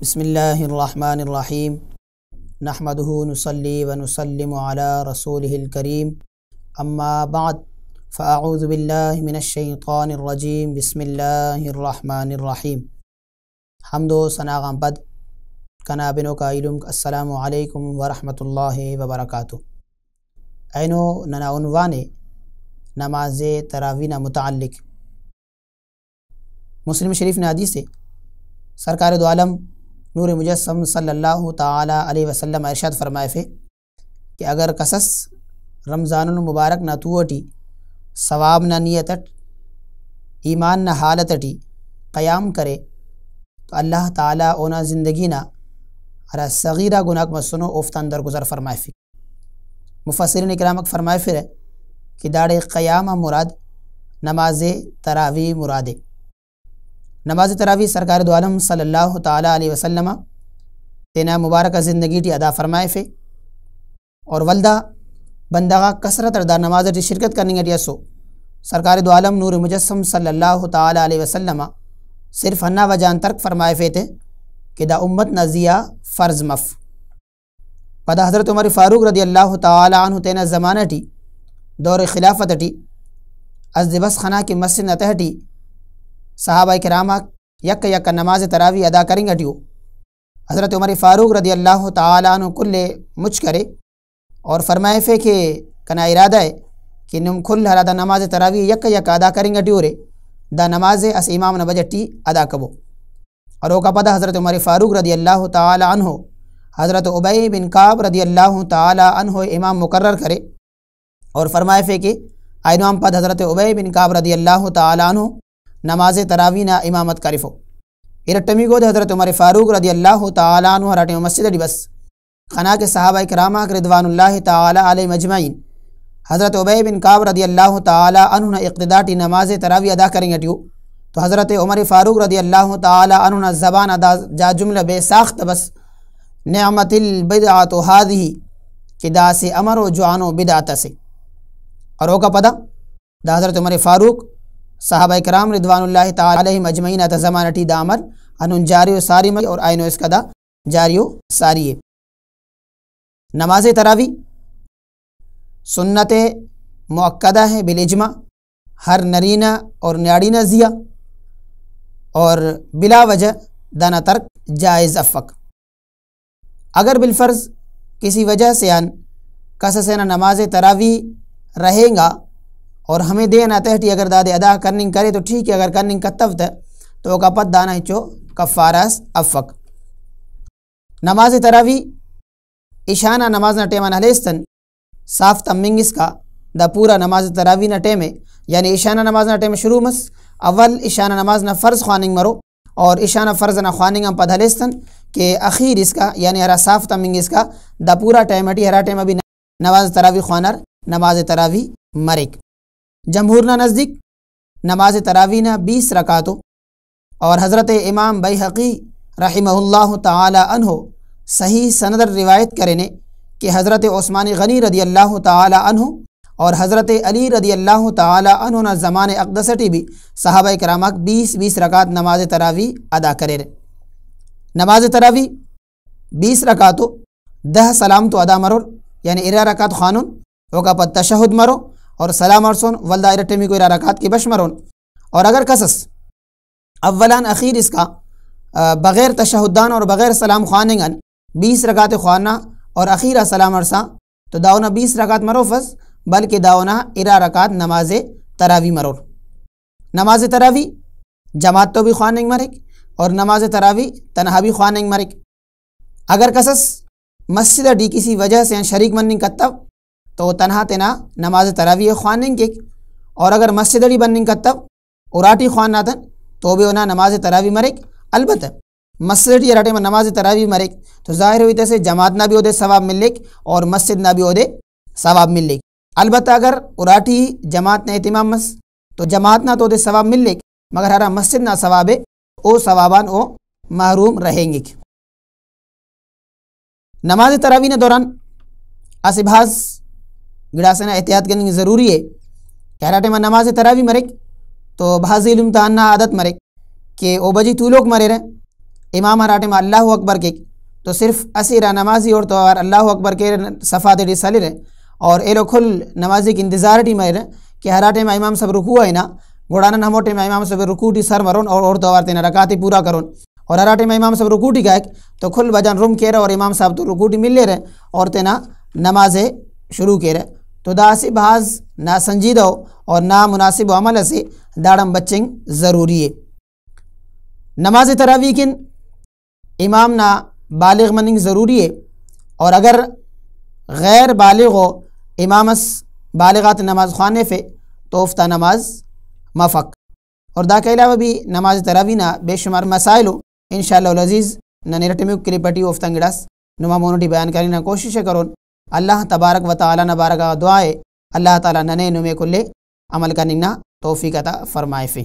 بسم اللہ الرحمن الرحیم نحمدہ نصلی ونسلم علی رسولہ الکریم اما بعد فاعوذ باللہ من الشیطان الرجیم بسم اللہ الرحمن الرحیم حمد و ثناء پد کنابنو کا علم السلام علیکم ورحمۃ اللہ وبرکاتہ۔ اینو ننا عنوان نماز تراویح متعلق مسلم شریف نے حدیث سے سرکار دو عالم نور مجسم صلی اللہ تعالی علیہ وسلم ارشاد فرمائے فے کہ اگر کسس رمضان المبارک نہ توٹی ثواب نہ نیتٹ ایمان نہ حالتٹی قیام کرے تو اللہ تعالی اونا زندگی نہ ارا صغیرہ گناہ مسنو اوفتان درگزر فرمائے فے۔ مفسرین اکرام فرمائے پھر ہے کہ داڑے قیام مراد نماز تراویح مراد۔ نماز تراویح سرکار دو عالم صلی اللہ تعالی علیہ وسلم تینا مبارکہ زندگی ٹی ادا فرمائے فے اور ولدہ بندگا کثرت اردار نماز ٹی شرکت کرنی گٹی اسو سرکار دو عالم نور مجسم صلی اللہ تعالی علیہ وسلم صرف ہنہ وجان ترک فرمائے فے تھے کہ دا امت نزیہ فرض مف پدا حضرت عمر فاروق رضی اللہ تعالی عنہ تینا زمانہ ٹی دور خلافت ٹی از دبس خانہ کی مسجد نتہ ٹی صحابہ کرامہ یک یک نماز تراویح ادا کریں گٹیو حضرت عمر فاروق رضی اللہ تعالی عنہ کل مچ کرے اور فرمائے فے کہ کنا ارادہ ہے کہ نم کل ہرادہ نماز تراویح یک یک ادا کریں گٹیو رے دا نماز اس امام نہ بجٹی ادا کبو اور اوکا پدا حضرت عمر فاروق رضی اللہ تعالی عنہ حضرت عبی بن کعب رضی اللہ تعالی عنہ امام مقرر کرے اور فرمائے فے کہ آئینام پد حضرت عبی بن کعب رضی اللہ تعالی عنہ نماز تراویح نا امامت کریفو ارٹمی گود حضرت عمر فاروق رضی اللہ تعالی عنہ ہراٹی مسجد ڈی بس خنا کے صحابہ کرامہ رضوان اللہ تعالی علیہ مجمعین حضرت عبی بن کعب رضی اللہ تعالی عنہ اقتداٹی نماز تراویح ادا کریں گٹیو تو حضرت عمر فاروق رضی اللہ تعالی عنہ زبان ادا جا جملہ بے ساخت بس نعمت البدعۃ ہذہ کہ دا سے امر و جوانو بدعت سے اور اوکا پدا دا حضرت عمر فاروق صحابہ کرام رضوان اللہ تعالی علیہ مجمعین تا زمانٹی دا عمر انہوں جاری و ساری میں اور آئینو اس کا دا جاری و ساری ہے۔ نماز تراویح سنت مؤکدہ ہے بالاجماع ہر نرینہ اور نیاڑینہ زیا اور بلا وجہ دانا ترک جائز افق۔ اگر بالفرض کسی وجہ سے کسسینا نماز تراویح رہیں گا اور ہمیں دینا تہٹی اگر دادے ادا کرننگ کرے تو ٹھیک ہے، اگر کرننگ کتفت تو کا پت دانا ہچو کفارس افق۔ نماز تراویح اشانہ نماز نہ ٹیمہ نہلیستن صاف تمنگس کا دا پورا نماز تراویح نہ ٹیمے یعنی اشانہ نماز نہ ٹیمے شروع مس اول اشانہ نماز نہ فرض خواننگ مرو اور اشانہ فرض نہ خواننگ ہم پد ہلیستن کہ اخیر اس کا یعنی ہرا صاف تمنگس کا دا پورا ٹیمٹی ہرا ٹیمہ بھی نماز تراویح خوانر نماز تراویح مرک۔ جمہور نہ نزدیک نماز تراویح نہ 20 رکعتوں اور حضرت امام بیہقی رحمہ اللہ تعالی عنہ صحیح سندر روایت کرنے کہ حضرت عثمان غنی رضی اللہ تعالی عنہ اور حضرت علی رضی اللہ تعالی عنہ نہ زمان اقدسٹی بھی صحابہ کرامہ 20 رکعت نماز تراویح ادا کرے رہے۔ نماز تراویح 20 رکعتوں 10 سلام تو ادا مرور یعنی 11 رکعت خانون اوکا پت تشہد مرو اور سلام ارسون ولدہ ارٹمی کو 11 رکعت کی بش مرون اور اگر کسس اولان اخیر اس کا بغیر تشہدان اور بغیر سلام خواننگن 20 رکعت خوانا اور اخیرہ سلام ارساں تو داؤنا 20 رکعت مرو فز بلکہ داؤنا 11 رکعت نماز تراویح مرور۔ نماز تراویح جماعت تو بھی خواننگ مرک اور نماز تراویح تنہا بھی خواننگ مرک۔ اگر کسس مسجد ڈی کسی وجہ سے شریک مننگ کتب تو تنہا تینا نماز تراویح خواننگ کے اور اگر مسجد ڈی بننگ کتب اراٹی خواننا تن تو بھی انہا نماز تراویح مرک۔ البتہ مسجد ڈی اراٹی میں نماز تراویح مرک تو ظاہر ہوئی تیسے جماعت نہ بھی ہو دے ثواب ملک اور مسجد نہ بھی ہو دے ثواب ملک۔ البتہ اگر اراٹی جماعت نے اہتمام مس تو جماعت نہ تو دے ثواب ملک مگر ہرا مسجد نہ ثواب ہے او ثوابان او محروم رہیں گے۔ نماز تراویح نے دوران اسباز گڑا سے احتیاط کرنے کی ضروری ہے کہ ہر ٹائم نماز تراویح مرک تو بھازی علم تاننا عادت مرک کہ او بجی تو لوگ مرے رہے امام ہراٹم اللہ اکبر کے تو صرف اسی را نمازی اور تو اللہ اکبر کے صفات ڈی سلی رہے اور ایلو کھل نمازی کی انتظار ڈی میر کہ ہراٹم امام سب رکوع ہے نا گوڑانا ہموٹے امام سب رکوع ڈی سر مرون اور تو تینا رکاتی پورا کرون اور ہراٹم امام سب رکوع ڈی گائے تو کھل بجان روم کے رہے اور امام صاحب تو رکوع ڈی مل لے رہے اور تینا نماز شروع کے رہے تو دا سی بحاظ نا سنجیدہ اور نا مناسب عمل سے داڑم بچنگ ضروری ہے۔ نماز تراویح کن امام نا بالغ مننگ ضروری ہے اور اگر غیر بالغ ہو امامس بالغات نماز خوانے فے تو افتا نماز مفق اور دا کے علاوہ بھی نماز تراویح نا بے شمار مسائل انشاءاللہ العزیز نہ نیرٹمیو کلی پٹی افتنگڑاس نما مونٹی بیان کرنا کوشش کرون اللہ تبارک و تعالی نبارک دعائے اللہ تعالی ننے نمے کلے عمل کرنا توفیق عطا فرمائے فی۔